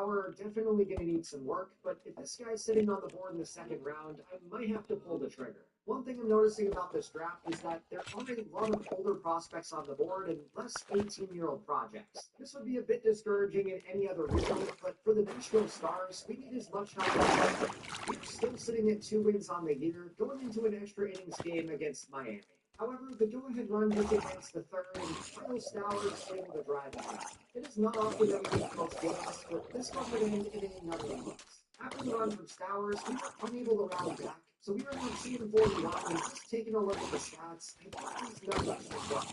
power are definitely going to need some work, but if this guy's sitting on the board in the second round, I might have to pull the trigger. One thing I'm noticing about this draft is that there are a lot of older prospects on the board and less 18-year-old projects. This would be a bit discouraging in any other reason, but for the Nashville Stars, we need as much help as possible. We're still sitting at 2 wins on the year, going into an extra innings game against Miami. However, the go-ahead run was against the third, and Kyle Stowers was able to drive it home. It is not often that we get close games, but this one would end in another loss. After the run from Stowers, we were unable to rally back, so we were now 2-41, and just taking a look at the stats, I think these numbers are rough.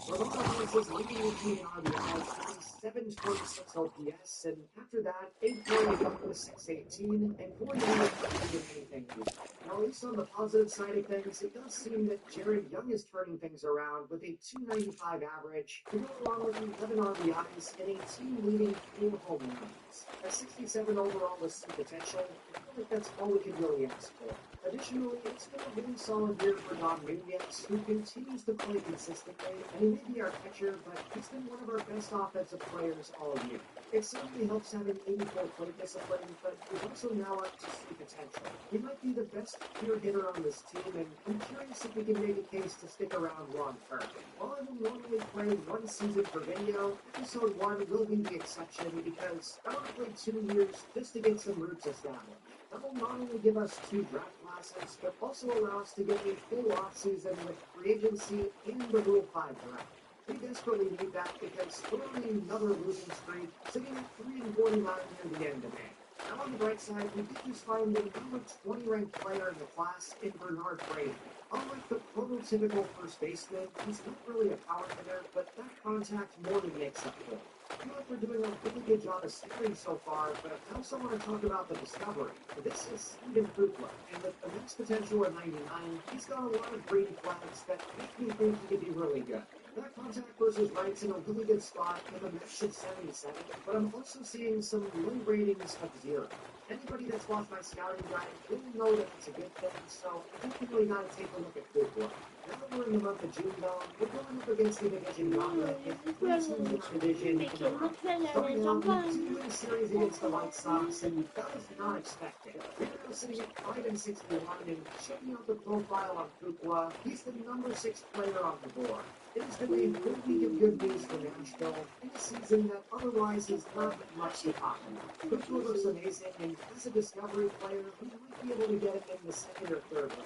Ramon Arias leading the team in RBIs, having 726 OPS, and after that, 8 points up to 618, and 4 games not doing anything either. Now, at least on the positive side of things, it does seem that Jared Young is turning things around with a 295 average, to go along with 11 RBIs and a team-leading 4 home runs. At 67 overall with some potential, I feel like that's all we could really ask for. Additionally, it's been a really solid year for Don Nunez, who continues to play consistently, and he may be our catcher, but he's been one of our best offensive players all year. It certainly helps having 84 plate discipline, but he's also now up to true potential. He might be the best pure hitter on this team, and I'm curious if we can make a case to stick around long term. While I will normally play one season per video, episode 1 will be the exception because I want to play 2 years just to get some roots established. That will not only give us 2 draft classes, but also allow us to get a full offseason with free agency and the Rule 5 draft. We desperately need that because we're on another losing streak, sitting at 3-49 near the end of May. Now on the bright side, we did just find the number 20 ranked player in the class in Bernard Brady. Unlike the prototypical first baseman, he's not really a power hitter, but that contact more than makes up for it. I feel like we're doing a really good job of steering so far, but I also want to talk about the discovery. This is Steven Kukla, and with the max potential at 99, he's got a lot of green flags that make me think he could be really good. That contact versus right's in a really good spot with a max of 77, but I'm also seeing some low ratings of 0. Anybody that's watched my scouting guide will know that it's a good thing, so I think you really got to take a look at Kukla. Now that we're in the month of June, though, we're going up against the division gauntlet with 3 teams in the division in a row. Starting out with 2-win series against the White Sox, and that was not expected. We're now sitting at 5-61, and checking out the profile on Kukla, he's the number 6 player on the board. It has been a good week of good news for Nashville in a season that otherwise has not been much to talk about. Kukla looks amazing, and as a discovery player, we might be able to get him in the second or third round.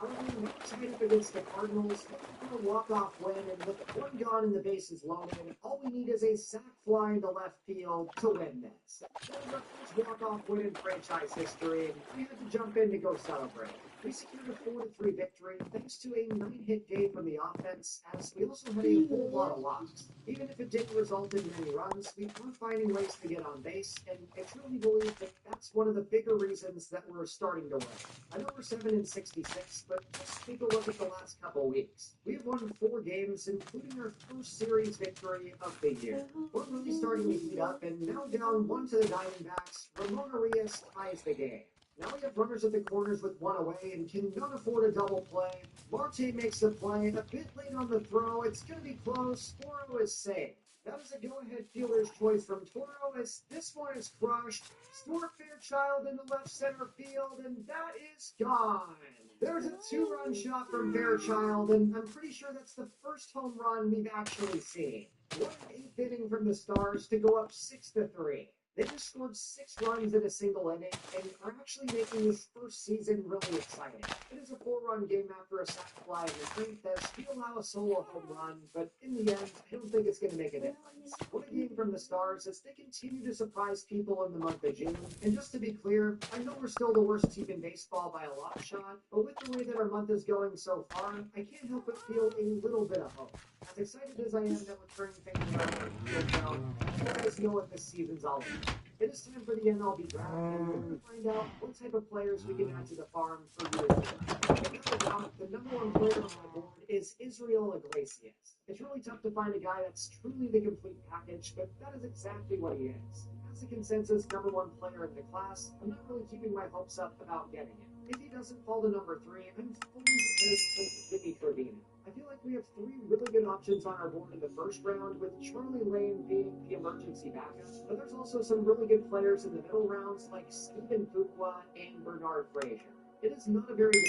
We're tied up against the Cardinals, looking for a walk-off win, and with 1 gone and the bases loaded, all we need is a sac fly into left field to win this. That was our first walk-off win in franchise history, and we had to jump in to go celebrate. We secured a 4-3 victory thanks to a 9-hit day from the offense, as we also had a whole lot of walks. Even if it didn't result in many runs, we were finding ways to get on base, and I truly believe that that's one of the bigger reasons that we're starting to win. I know we're 7-66, but just take a look at the last couple weeks. We have won 4 games, including our first series victory of the year. We're really starting to heat up, and now down 1 to the Diamondbacks, Ramon Arias ties the game. Now we have runners at the corners with 1 away and cannot afford a double play. Marte makes the play, a bit late on the throw, it's going to be close, Toro is safe. That was a go-ahead fielder's choice from Toro as this one is crushed. Stuart Fairchild in the left center field, and that is gone. There's a 2-run shot from Fairchild, and I'm pretty sure that's the first home run we've actually seen. What an 8th inning from the Stars to go up 6-3. They just scored 6 runs in a single inning and are actually making this first season really exciting. It is a 4-run game after a sac fly in the 9th as we allow a solo home run, but in the end, I don't think it's going to make a difference. What a game from the Stars as they continue to surprise people in the month of June. And just to be clear, I know we're still the worst team in baseball by a long shot, but with the way that our month is going so far, I can't help but feel a little bit of hope. As excited as I am that we're turning things around, you guys know what this season's all about. It is time for the MLB draft, and we're going to find out what type of players we can add to the farm for years to come. Without a doubt, the number 1 player on my board is Israel Iglesias. It's really tough to find a guy that's truly the complete package, but that is exactly what he is. as a consensus #1 player in the class, I'm not really keeping my hopes up about getting it. If he doesn't fall to number 3, I'm fully prepared to take Jimmy Trevino. I feel like we have 3 really good options on our board in the first round, with Charlie Lane being the emergency backup. But there's also some really good players in the middle rounds like Stephen Fuqua and Bernard Frazier. It is not a very good.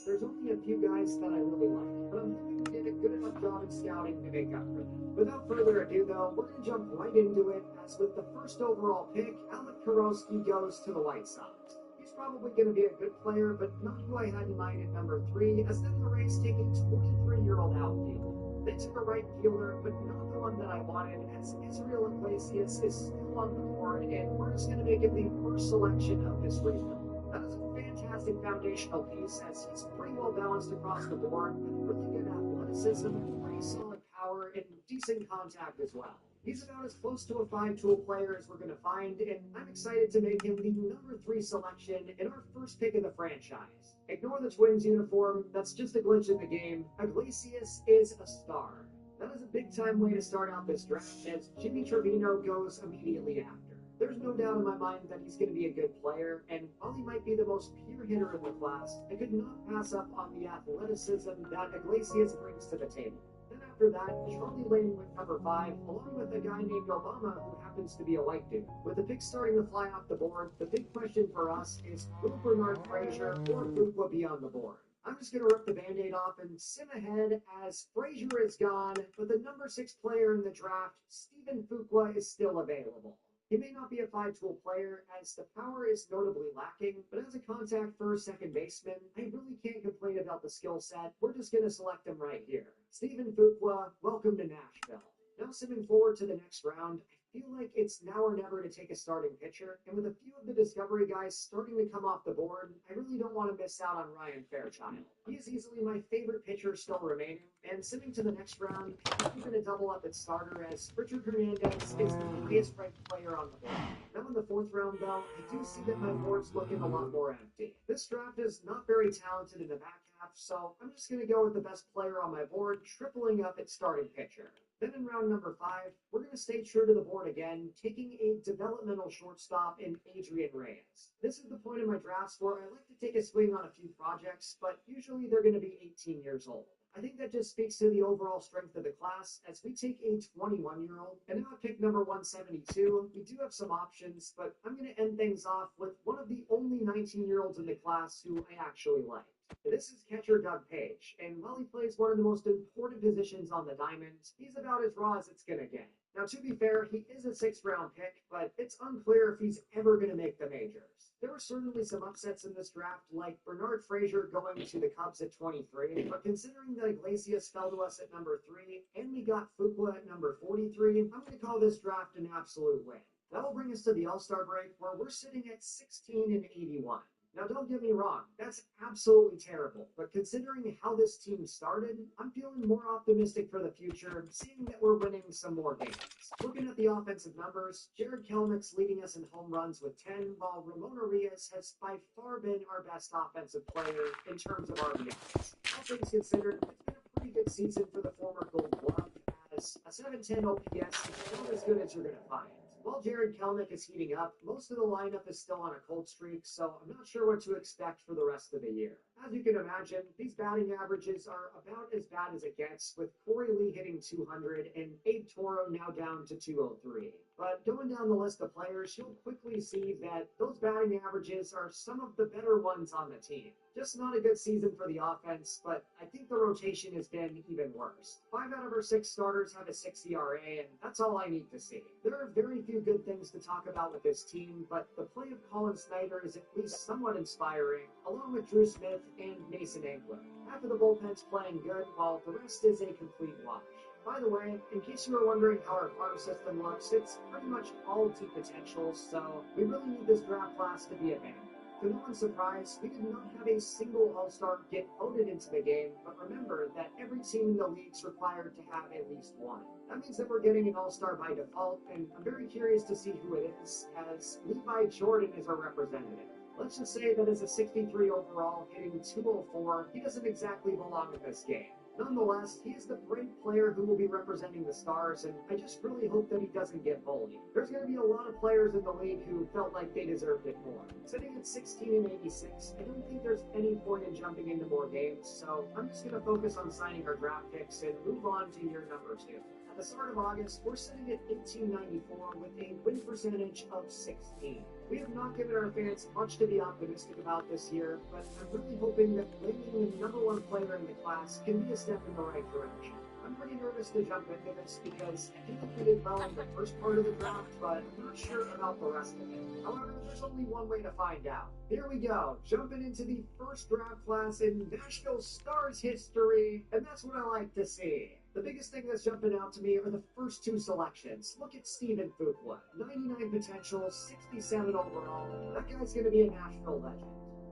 There's only a few guys that I really like, but I'm hoping we did a good enough job in scouting to make up for them. Without further ado, though, we're going to jump right into it, as with the first overall pick, Alec Karowski goes to the White Sox. He's probably going to be a good player, but not who I had in mind at number 3, as then the Rays taking 23-year-old outfield. They took a right fielder, but not the one that I wanted, as Israel Iglesias is still on the board, and we're just going to make it the first selection of this rebuild. That is a fantastic foundational piece, as he's pretty well balanced across the board, with really good athleticism, pretty solid power, and decent contact as well. He's about as close to a 5-tool player as we're going to find, and I'm excited to make him the number 3 selection in our first pick of the franchise. Ignore the Twins uniform, that's just a glitch in the game. Iglesias is a star. That is a big-time way to start out this draft, as Jimmy Trevino goes immediately after. There's no doubt in my mind that he's going to be a good player, and while he might be the most pure hitter in the class, I could not pass up on the athleticism that Iglesias brings to the table. Then after that, Charlie Lane went number 5, along with a guy named Obama who happens to be a white dude. With the picks starting to fly off the board, the big question for us is, will Bernard Frazier or Fuqua be on the board? I'm just going to rip the Band-Aid off and sim ahead, as Frazier is gone, but the number 6 player in the draft, Stephen Fuqua, is still available. He may not be a 5-tool player, as the power is notably lacking, but as a contact first second baseman, I really can't complain about the skill set. We're just going to select him right here. Stephen Fuqua, welcome to Nashville. Now simming forward to the next round, I feel like it's now or never to take a starting pitcher, and with a few of the Discovery guys starting to come off the board, I really don't want to miss out on Ryan Fairchild. He is easily my favorite pitcher still remaining, and simming to the next round, I'm going to double up at starter, as Richard Hernandez is the highest ranked player on the board. Now in the 4th round, though, I do see that my board's looking a lot more empty. This draft is not very talented in the back half, so I'm just going to go with the best player on my board, tripling up at starting pitcher. Then in round number 5, we're going to stay true to the board again, taking a developmental shortstop in Adrian Reyes. This is the point in my drafts where I like to take a swing on a few projects, but usually they're going to be 18 years old. I think that just speaks to the overall strength of the class, as we take a 21-year-old, and now at pick number 172, we do have some options, but I'm going to end things off with one of the only 19-year-olds in the class who I actually like. This is catcher Doug Page, and while he plays one of the most important positions on the diamond, he's about as raw as it's going to get. Now, to be fair, he is a 6th-round pick, but it's unclear if he's ever going to make the majors. There were certainly some upsets in this draft, like Bernard Frazier going to the Cubs at 23, but considering that Iglesias fell to us at number 3, and we got Fuqua at number 43, I'm going to call this draft an absolute win. That will bring us to the All-Star break, where we're sitting at 16-81. Now, don't get me wrong, that's absolutely terrible, but considering how this team started, I'm feeling more optimistic for the future, seeing that we're winning some more games. Looking at the offensive numbers, Jarred Kelenic's leading us in home runs with 10, while Ramon Urias has by far been our best offensive player in terms of RBIs. All things considered, it's been a pretty good season for the former Gold Glove, as a 710 OPS is not as good as you're going to find. While Jarred Kelenic is heating up, most of the lineup is still on a cold streak, so I'm not sure what to expect for the rest of the year. As you can imagine, these batting averages are about as bad as it gets, with Corey Lee hitting 200 and Abe Toro now down to 203. But going down the list of players, you'll quickly see that those batting averages are some of the better ones on the team. Just not a good season for the offense, but I think the rotation has been even worse. 5 out of our 6 starters have a 6 ERA, and that's all I need to see. There are very few good things to talk about with this team, but the play of Colin Snyder is at least somewhat inspiring, along with Drew Smith and Mason Ankler. Half of the bullpen's playing good, while the rest is a complete wash. By the way, in case you were wondering how our farm system looks, it's pretty much all T potential, so we really need this draft class to be a bang. To no one's surprise, we did not have a single All-Star get voted into the game, but remember that every team in the league's required to have at least one. That means that we're getting an All-Star by default, and I'm very curious to see who it is, as Levi Jordan is our representative. Let's just say that as a 63 overall, hitting 204, he doesn't exactly belong in this game. Nonetheless, he is the great player who will be representing the Stars, and I just really hope that he doesn't get bullied. There's going to be a lot of players in the league who felt like they deserved it more. Sitting at 16 and 86, I don't think there's any point in jumping into more games, so I'm just going to focus on signing our draft picks and move on to year number 2. At the start of August, we're sitting at 1894 with a win percentage of 16. We have not given our fans much to be optimistic about this year, but I'm really hoping that landing the number 1 player in the class can be a step in the right direction. I'm pretty nervous to jump into this because I think we did well in the first part of the draft, but I'm not sure about the rest of it. However, there's only one way to find out. Here we go, jumping into the first draft class in Nashville Stars history, and that's what I like to see. The biggest thing that's jumping out to me are the first 2 selections. Look at Stephen Fuqua. 99 potential, 67 overall. That guy's going to be a Nashville legend.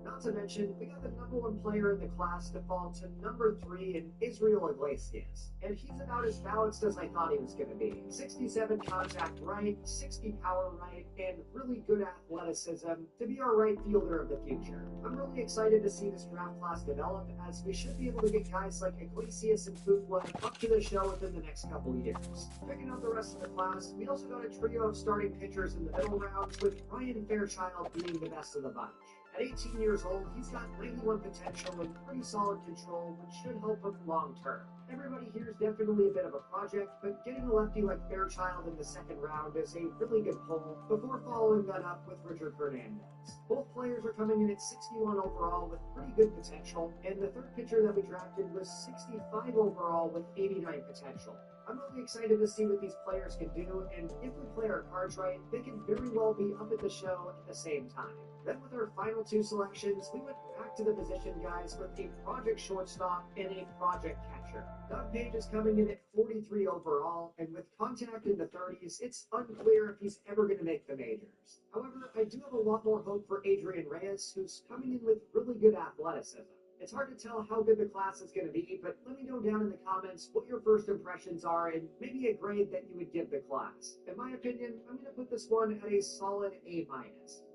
Not to mention, we got the number 1 player in the class to fall to number 3 in Israel Iglesias. And he's about as balanced as I thought he was going to be. 67 contact right, 60 power right, and really good athleticism to be our right fielder of the future. I'm really excited to see this draft class develop, as we should be able to get guys like Iglesias and Fuqua up to the show within the next couple of years. Picking up the rest of the class, we also got a trio of starting pitchers in the middle rounds, with Ryan Fairchild being the best of the bunch. At 18 years old, he's got 91 potential and pretty solid control, which should help him long term. Everybody here is definitely a bit of a project, but getting a lefty like Fairchild in the second round is a really good pull before following that up with Richard Fernandez. Both players are coming in at 61 overall with pretty good potential, and the third pitcher that we drafted was 65 overall with 89 potential. I'm really excited to see what these players can do, and if we play our cards right, they can very well be up at the show at the same time. Then with our final 2 selections, we went back to the position guys with a project shortstop and a project catcher. Doug Page is coming in at 43 overall, and with contact in the 30s, it's unclear if he's ever going to make the majors. However, I do have a lot more hope for Adrian Reyes, who's coming in with really good athleticism. It's hard to tell how good the class is going to be, but let me know down in the comments what your first impressions are and maybe a grade that you would give the class. In my opinion, I'm going to put this one at a solid A-.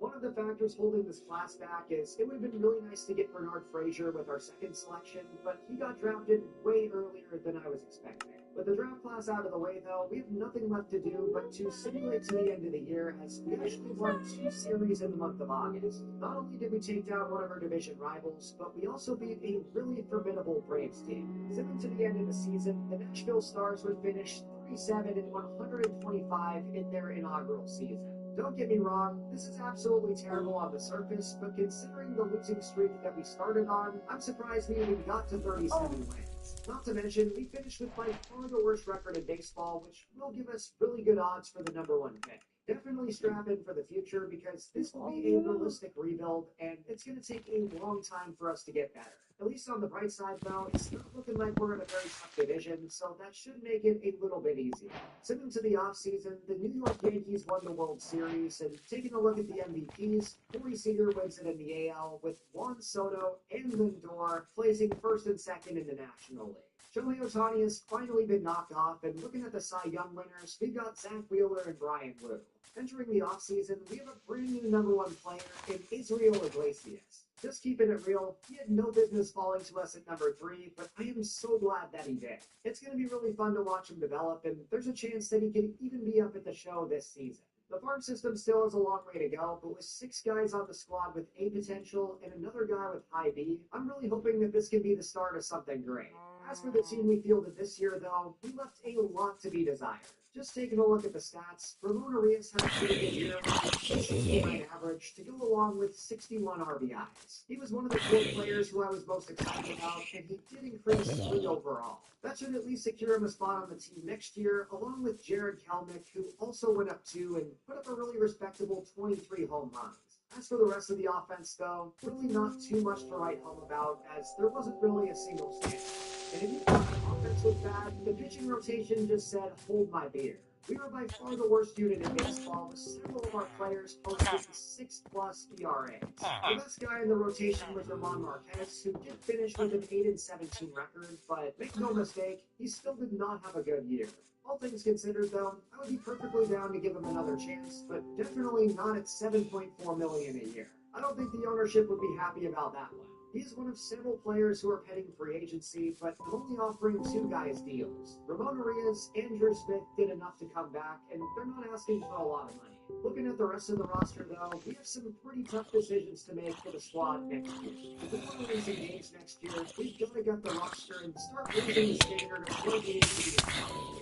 One of the factors holding this class back is it would have been really nice to get Bernard Frazier with our second selection, but he got drafted way earlier than I was expecting. With the draft class out of the way, though, we have nothing left to do but to simulate to the end of the year, as we actually won 2 series in the month of August. Not only did we take down one of our division rivals, but we also beat a really formidable Braves team. Zipping to the end of the season, the Nashville Stars would finish 37 and 125 in their inaugural season. Don't get me wrong, this is absolutely terrible on the surface, but considering the losing streak that we started on, I'm surprised we even got to 37 wins. Not to mention, we finished with by far the worst record in baseball, which will give us really good odds for the number 1 pick. Definitely strap in for the future, because this will be a realistic rebuild, and it's going to take a long time for us to get better. At least on the bright side, though, it's not looking like we're in a very tough division, so that should make it a little bit easier. Sitting to the offseason, the New York Yankees won the World Series, and taking a look at the MVPs, Corey Seager wins it in the AL, with Juan Soto and Lindor placing first and second in the National League. Shohei Ohtani has finally been knocked off, and looking at the Cy Young winners, we've got Zach Wheeler and Brian Wu. Entering the offseason, we have a brand new number 1 player in Israel Iglesias. Just keeping it real, he had no business falling to us at number 3, but I am so glad that he did. It's going to be really fun to watch him develop, and there's a chance that he could even be up at the show this season. The farm system still has a long way to go, but with 6 guys on the squad with A potential and another guy with high B, I'm really hoping that this can be the start of something great. As for the team we fielded this year, though, we left a lot to be desired. Just taking a look at the stats, Ramon Arias had a pretty good year with a 269 average to go along with 61 RBIs. He was one of the 4 players who I was most excited about, and he did increase 3 overall. That should at least secure him a spot on the team next year, along with Jared Kelnick, who also went up 2 and put up a really respectable 23 home runs. As for the rest of the offense, though, really not too much to write home about, as there wasn't really a single stand. And if you thought the offense was bad, the pitching rotation just said, hold my beer. We were by far the worst unit in baseball, with several of our players posting 6+ ERAs. The best guy in the rotation was Ramon Marquez, who did finish with an 8-17 record, but make no mistake, he still did not have a good year. All things considered, though, I would be perfectly down to give him another chance, but definitely not at $7.4 million a year. I don't think the ownership would be happy about that one. He's one of several players who are heading free agency, but I'm only offering two guys deals. Ramon Arias and Drew Smith did enough to come back, and they're not asking for a lot of money. Looking at the rest of the roster, though, we have some pretty tough decisions to make for the squad next year. If we want to win some games next year, we've got to get the roster and start raising the standard of more games to be a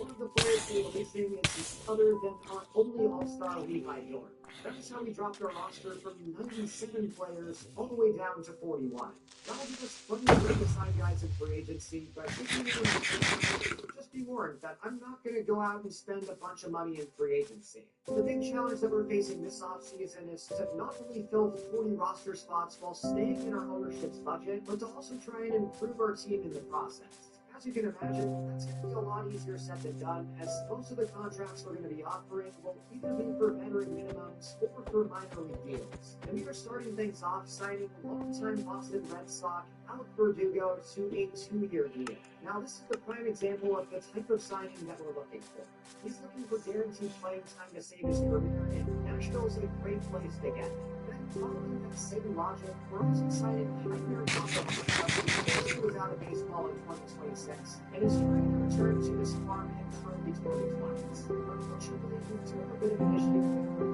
One of the players we're releasing is none other than our only all-star Levi Jordan. That is how we dropped our roster from 97 players all the way down to 41. That'll give us plenty of room to sign guys in free agency, but just be warned that I'm not going to go out and spend a bunch of money in free agency. The big challenge that we're facing this offseason is to not only fill 40 roster spots while staying in our ownership's budget, but to also try and improve our team in the process. As you can imagine, that's going to be a lot easier said than done, as most of the contracts we're going to be offering will either be for veteran minimums or for minor league deals. And we are starting things off signing longtime Boston Red Sox Alec Verdugo to a 2-year deal. Now, this is the prime example of the type of signing that we're looking for. He's looking for guaranteed playing time to save his career, and Nashville is a great place to get. Then, following that same logic, we're also signing Javier Baez, who was out of baseball in 2026, and is trying to return to his farm in early 2020s. Unfortunately, due to a bit of an issue with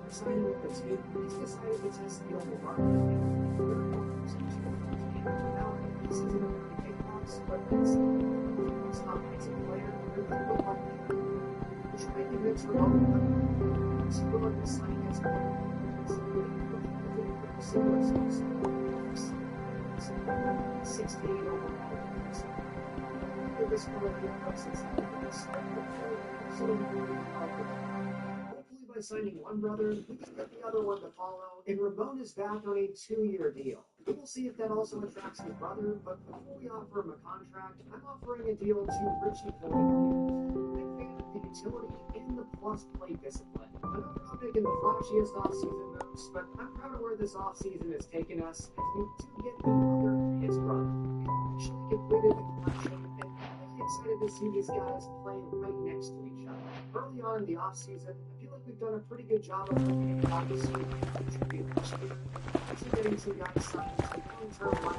the signing with the team, he's decided to test the old market. Now, this isn't a very big box, but it's not as a player. We're trying to mix Ramon. So we're looking to sign his player. Similar skills. 68 overall. This will be a process. Hopefully by signing one brother, we can get the other one to follow, and Ramon is back on a 2-year deal. We'll see if that also attracts his brother, but before we offer him a contract, I'm offering a deal to Richie Porter. Big fan of the utility and the plus play discipline. I know we're not making the flashiest offseason moves, but I'm proud of where this offseason has taken us as we do get the other his brother. We actually completed the collection, and I'm really excited to see these guys playing right next to each other. Early on in the offseason, I feel like we've done a pretty good job of looking at how to see contribute next year. Also getting some guys signed to long-term minor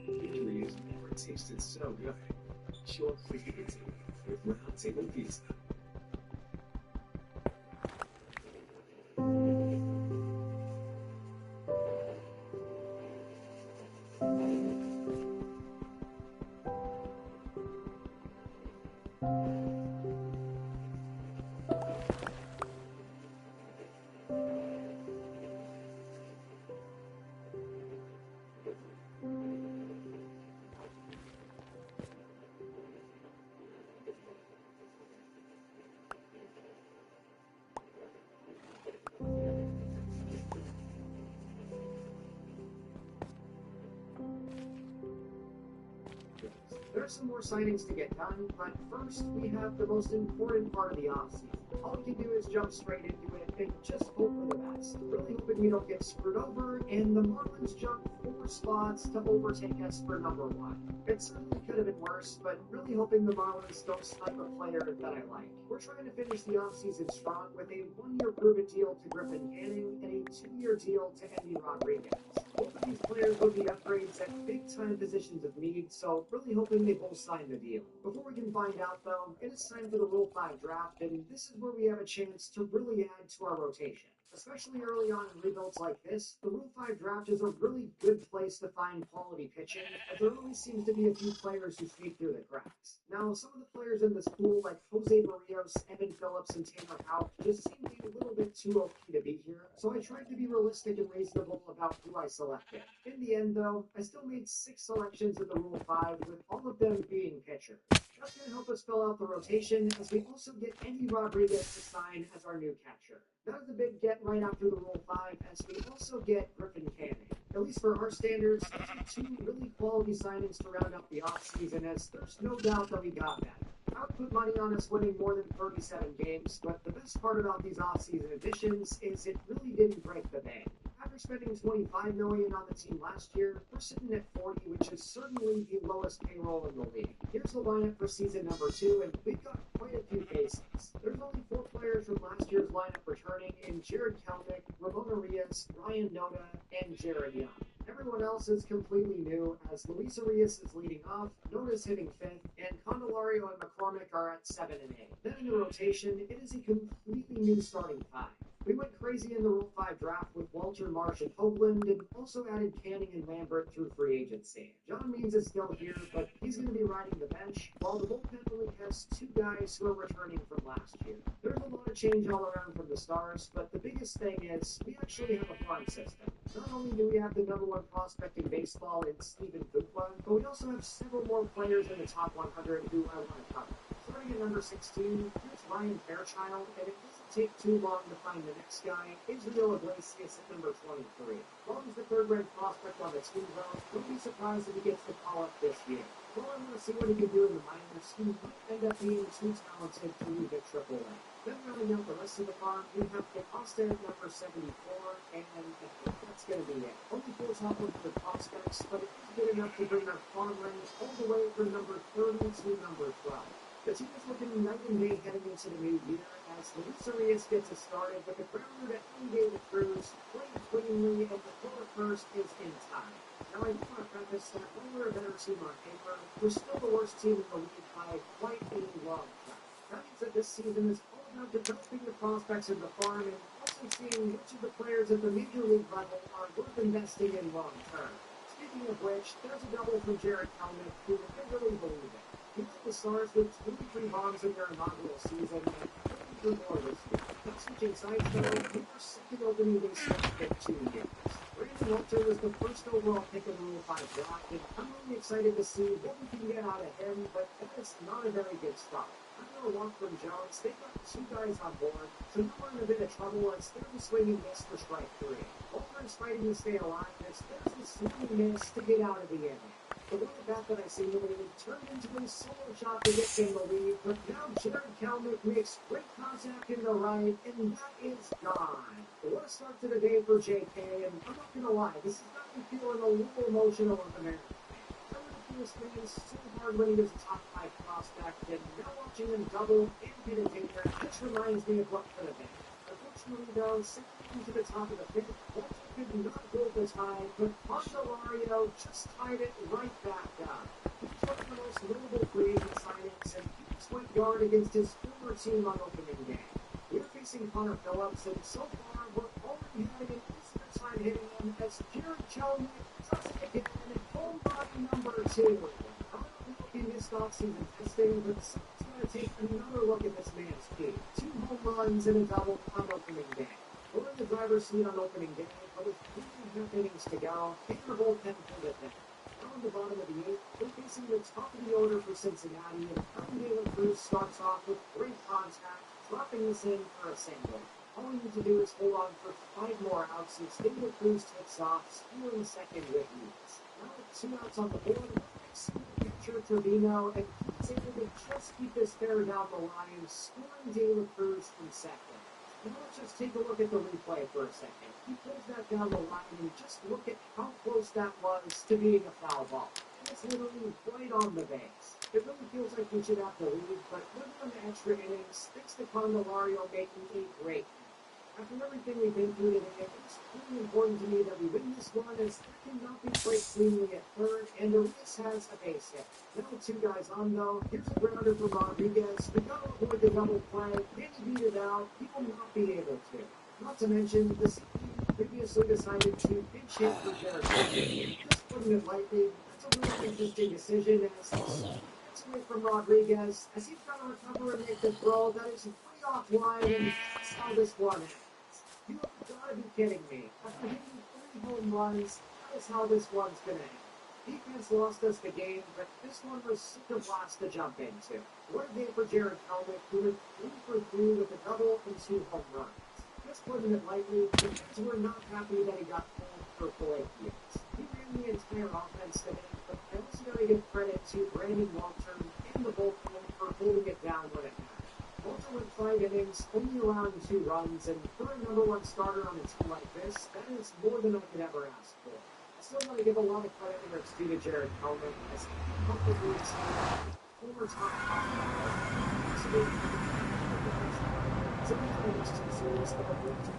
Victory never tasted so good. Short frequency with round table pizza. There are some more signings to get done, but first we have the most important part of the offseason. All we can do is jump straight into it and just hope for the best. Really hoping we don't get screwed over and the Marlins jump 4 spots to overtake us for number 1. It certainly could have been worse, but really hoping the Marlins don't snipe a player that I like. We're trying to finish the offseason strong with a 1-year prove-it deal to Griffin Canning and a 2-year deal to Endy Rodriguez. Both of these players would be upgrades at big-time positions of need, so really hoping they both sign the deal. Before we can find out, though, it is time for the Rule 5 draft, and this is where we have a chance to really add to our rotation. Especially early on in rebuilds like this, the Rule 5 draft is a really good place to find quality pitching, as there always seems to be a few players who sneak through the cracks. Now, some of the players in this pool, like Jose Barrios, Evan Phillips, and Tanner Houck, just seem to be a little bit too OP to be here, so I tried to be realistic and reasonable about who I selected. In the end, though, I still made 6 selections in the Rule 5, with all of them being pitchers. That's going to help us fill out the rotation, as we also get Endy Rodriguez to sign as our new catcher. That is a big get right after the Rule 5, as we also get Griffin Canning. At least for our standards, these are 2 really quality signings to round out the offseason, as there's no doubt that we got that. I would put money on us winning more than 37 games, but the best part about these offseason additions is it really didn't break the bank. After spending $25 million on the team last year, we're sitting at 40, which is certainly the lowest payroll in the league. Here's the lineup for season number 2, and we've got quite a few faces. There's only 4 players from last year's lineup returning in Jared Kelnick, Ramon Arias, Ryan Noda, and Jared Young. Everyone else is completely new, as Luis Arias is leading off, Noda's hitting 5th, and Candelario and McCormick are at 7 and 8. Then in the rotation, it is a completely new starting 5. We went crazy in the Rule 5 draft with Walter Marsh and Hoagland, and also added Canning and Lambert through free agency. John Means is still here, but he's going to be riding the bench, while the bullpen only has 2 guys who are returning from last year. There's a lot of change all around from the Stars, but the biggest thing is we actually have a farm system. Not only do we have the #1 prospect in baseball in Steven Fuqua, but we also have several more players in the top 100 who I want to cover. Starting at number 16, here's Ryan Fairchild, and it doesn't take too long to find the next guy, Israel Iglesias at number 23. While he's the third-ranked prospect on the team, though, don't be surprised if he gets the call-up this year. Well, I want to see what he can do in the minors. He might end up being too talented to leave at AAA. Then rounding out the rest of the farm, we have DeCosta at number 74, and I think that's going to be it. Only 4 top 100 prospects, but it is good enough to bring our farm range all the way from number 30 to number 12. The team is looking night and day heading into the new year as Luis Arias gets us started with a grounder to Andy David Cruz, playing cleanly, and the throw first is in time. Now, I do want to preface that while we're a better team on paper, we're still the worst team in the league by quite a long shot. That means that this season is all about developing the prospects in the farm and also seeing which of the players at the major league level are worth investing in long term. Speaking of which, there's a double from Jared Kelnick, who I really believe in. He led the Stars with 23 bombs in their inaugural season, and 33 more this year. Not switching sides, though, we were second opening day start in 2 years. Brandon Walter was the first overall pick in the Rule 5 draft, and I'm really excited to see what we can get out of him, but that is not a very good start. Under a walk from Jones, they've got 2 guys on board, so now we're in a bit of trouble as they're just swinging miss for strike 3. Walter is fighting to stay alive as there's a swinging miss to get out of the inning. The one at bat that I simulated turned into a solo shot to get in the lead, but now Jared Kelnick makes great contact in the right, and that is gone. What a start to the day for JK, and I'm not going to lie, this has got me feeling a little emotional as a Mariners fan. I would have this man so hard when he was a top 5 prospect, and now watching him double and hit a dinger just reminds me of what could have been. Unfortunately, though, second to the top of the 5th, Walter could not hold the tie, but Candelario just tied it right back up. He was one of the most notable free agent signings, and he just went yard against his former team on opening day. We're facing Connor Phillips, and so far we're already having an easier time hitting him as Jared Kelnick does it again, home run number 2. I don't know if he missed off-season testing, but someone's going to take another look at this man's speed. 2 home runs and a double on opening day. We're in the driver's seat on opening day, but with 3.5 innings to go, and the bullpen pulled it down. Now on the bottom of the 8th, we're facing the top of the order for Cincinnati, and Andy David Cruz starts off with great contact, dropping this in for a single. All we need to do is hold on for 5 more outs, and David Cruz takes off, stealing second with ease. Now with 2 outs on the board, we're fixing the pitcher Trevino, and he's able to just keep this fair down the line, scoring David Cruz from second. Now let's just take a look at the replay for a second. He pulls that down the line, and just look at how close that was to being a foul ball. And it's literally right on the base. It really feels like we should have the lead, but living on the extra innings, thanks to Candelario making a great catch. After everything we've been through today, it's really important to me that we win this one, as that cannot be played cleanly at third, and Arias has a base hit. Now with 2 guys on, though, here's a grounder for Rodriguez. We gotta avoid the double play. Can he beat it out? He will not be able to. Not to mention, the CP previously decided to pinch hit for Jared Kelnick. Just putting it lightly, that's a really interesting decision, as gets away from Rodriguez, as he's got to recover and make the throw. That is way off line, and that's how this one ends. You have got to be kidding me. After hitting 3 home runs, that is how this one's going to end. Defense lost us the game, but this one was such a blast to jump into. What a day for Jared Kelnick, who went 3 for 3 with a double and 2 home runs. Just putting it lightly, the fans were not happy that he got pulled for 4 years. He ran the entire offense today, but I also got to give credit to Brandon Walter and the bullpen for holding it down when it mattered. Walter went 5 innings, only allowing 2 runs, and for a number one starter on a team like this, that is more than I could ever ask for. I still want to give a lot of credit where it's due to Jared Kelman, as he comfortably exceeded former top prospect. So we have the next two series that are going to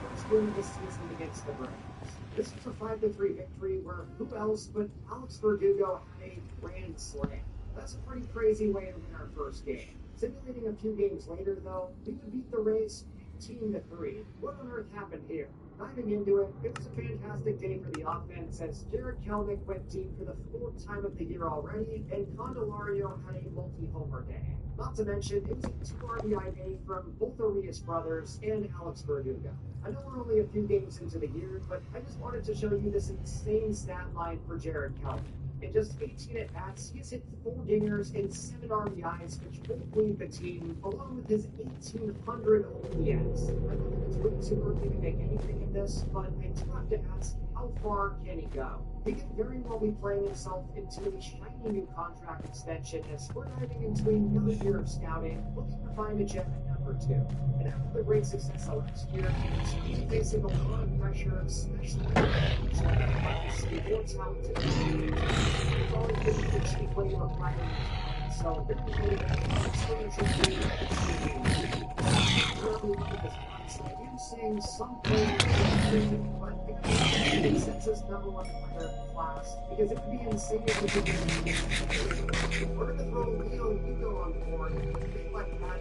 first win this season against the Braves. This was a 5-3 victory where who else but Alex Verdugo had a grand slam. That's a pretty crazy way to win our first game. Simulating a few games later, though, we would beat the Rays 18-3. What on earth happened here? Diving into it, it was a fantastic day for the offense as Jared Kelnick went deep for the fourth time of the year already, and Candelario had a multi-homer day. Not to mention, it was a 2 RBI day from both Arias brothers and Alex Verdugo. I know we're only a few games into the year, but I just wanted to show you this insane stat line for Jared Kelnick. In just 18 at-bats, he has hit 4 dingers and 7 RBIs, which both lead the team, along with his 1,800 OPS. I know that it's way too early to make anything of this, but I do have to ask, how far can he go? He could very well be playing himself into a shiny new contract extension as we're diving into another year of scouting, looking to find a gem at number 2. And after the great success of last year, he's facing a lot of pressure, especially the more talented players. It's always been the cheap way to acquire talent, so they're really exponential really look at this concept. I am seeing some players but I think consensus number one player in the class because it would be insane if we could get we're going to throw Leo Lugo on the board and things like that.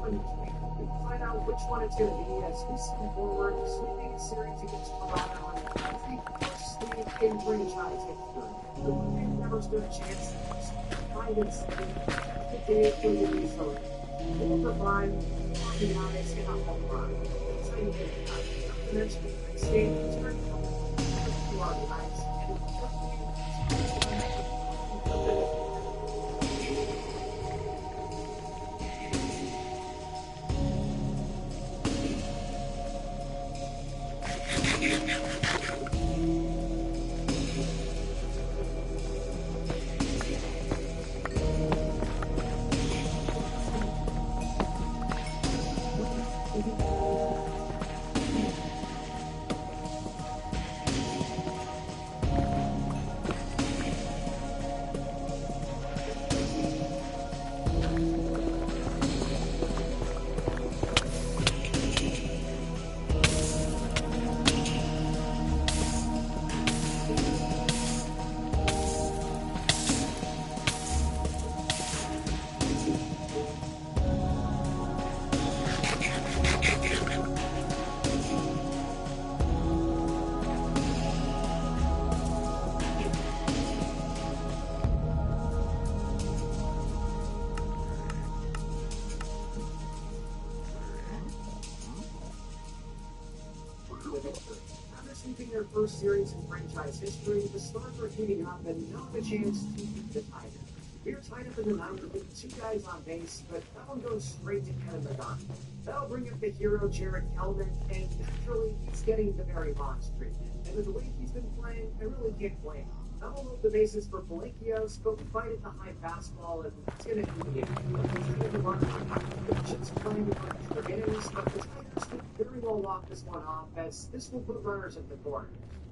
We can find out which one it's going to be as we see forward, sweeping a series against Toronto and I think first sweep in franchise history. The one thing never stood a chance is 5-7. The day for the result. 4 for 5, RBIs, and a home run. That's how you get it done. Not to mention the next game, he's turned 2 RBIs, and after sweeping their first series in franchise history, the Stars were heating up and now have a chance to beat the Tigers. We are tied up in the ninth with 2 guys on base, but that one goes straight to Kevin McGarvey. That'll bring up the hero Jared Kelman, and naturally he's getting the Barry Bonds treatment. And with the way he's been playing, I really can't blame him. I will load the bases for Palacios, but we fight at the high fastball, and that's going to be the game. Pitchers playing for extra innings, but the Tigers could very well lock this one off, as this will put runners at the corner.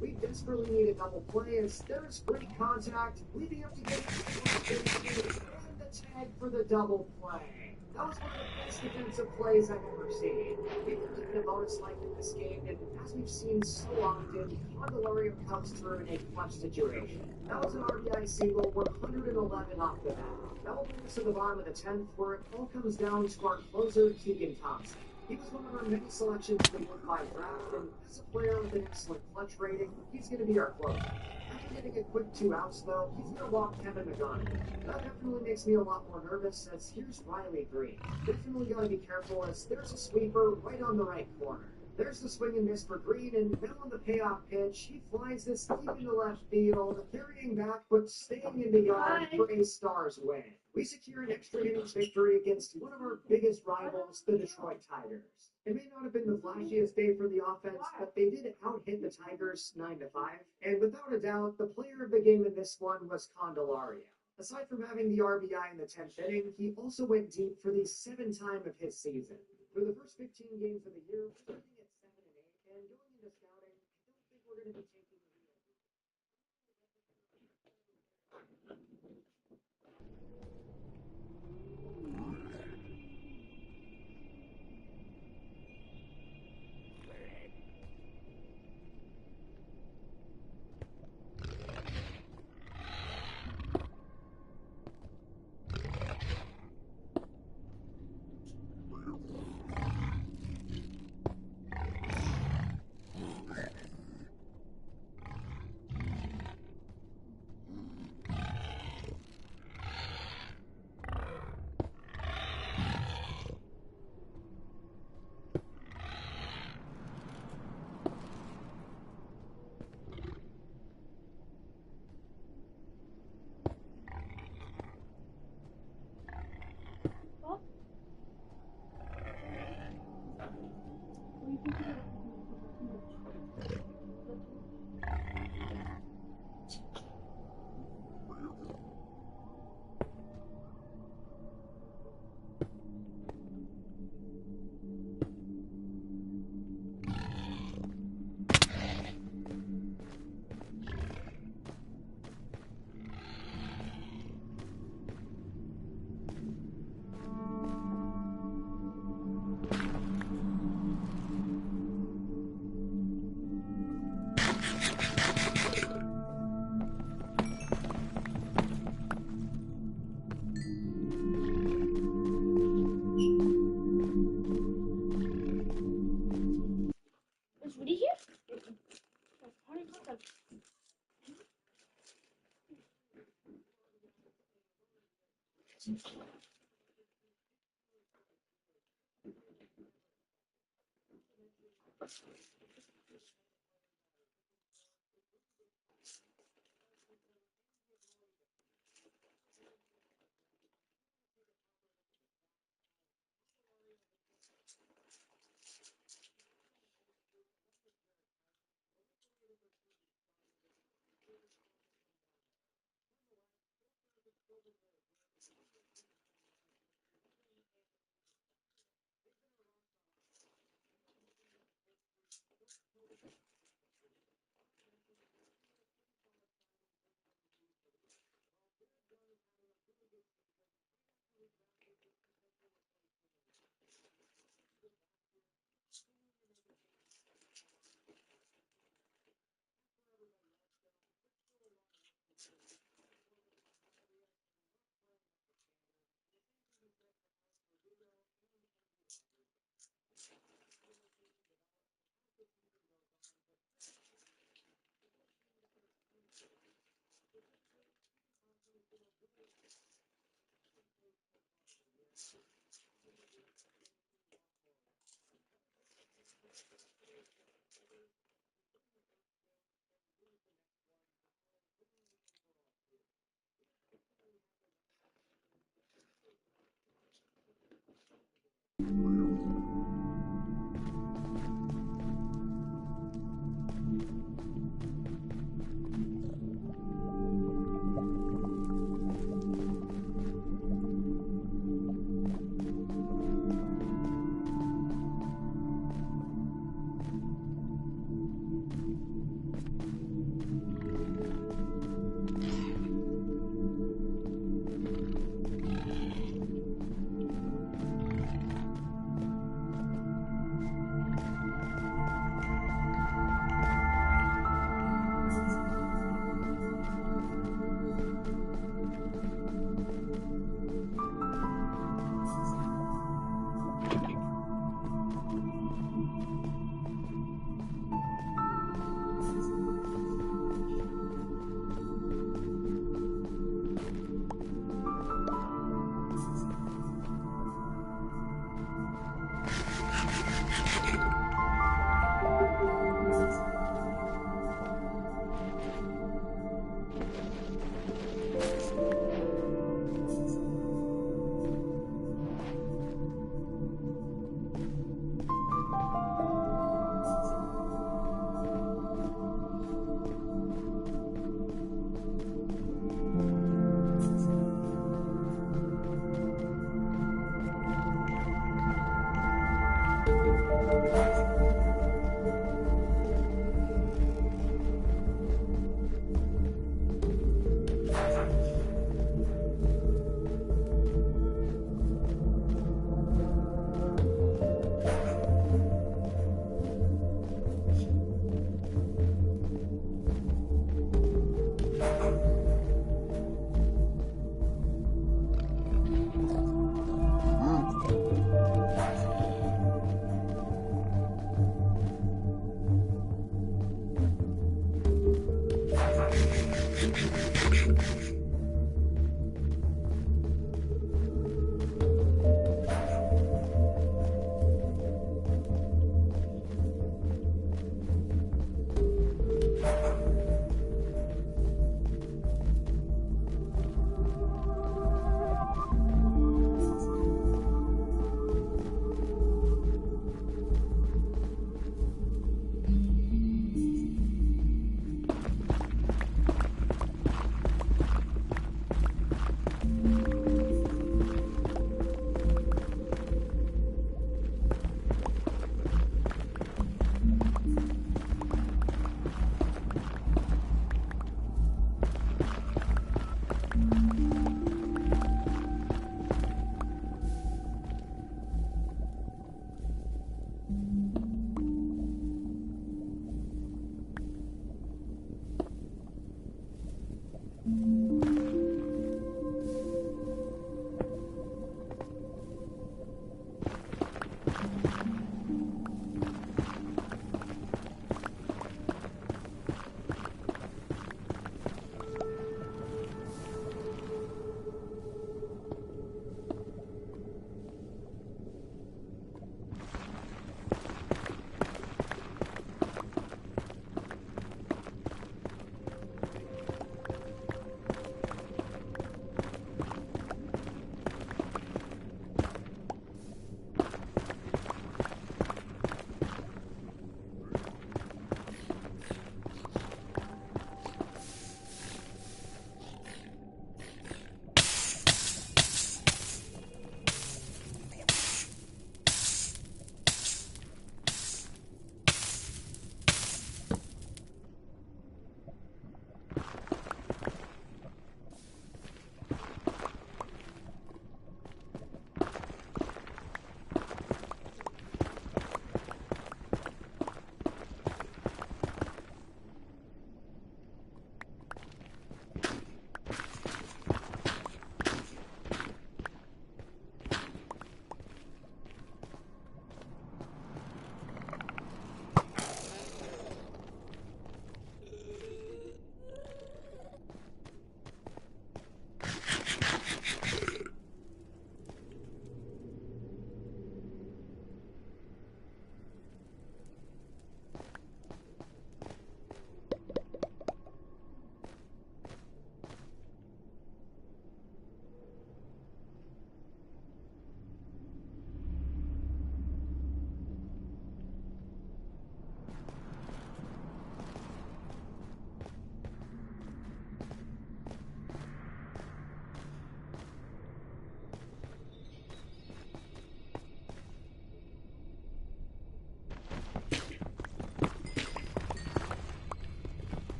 We desperately need a double play as there's great contact, leading up to getting and the tag for the double play. That was one of the best defensive plays I've ever seen. We've taken a bonus like in this game, and as we've seen so often, Candelario comes through in a clutch situation. That was an RBI single, 111 off the bat. That will bring us to the bottom of the 10th, where it all comes down to our closer, Keegan Thompson. He was one of our many selections for the 1-5 draft, and as a player with an excellent clutch rating, he's going to be our closer. After getting a quick 2 outs, though, he's going to walk Kevin McGarvey. That definitely makes me a lot more nervous, as here's Riley Green. Definitely got to be careful, as there's a sweeper right on the right corner. There's the swing and miss for Green, and now on the payoff pitch, he flies this deep into left field, carrying back but staying in the yard for a Stars win. We secure an extra innings victory against one of our biggest rivals, the Detroit Tigers. It may not have been the flashiest day for the offense, but they did out-hit the Tigers 9-5, and without a doubt, the player of the game in this one was Candelario. Aside from having the RBI in the 10th inning, he also went deep for the 7th time of his season. For the first 15 games of the year, we're looking at 7 and 8, and going into scouting, I don't think we're going to be taking the lead. Is Woody here? How do you call them?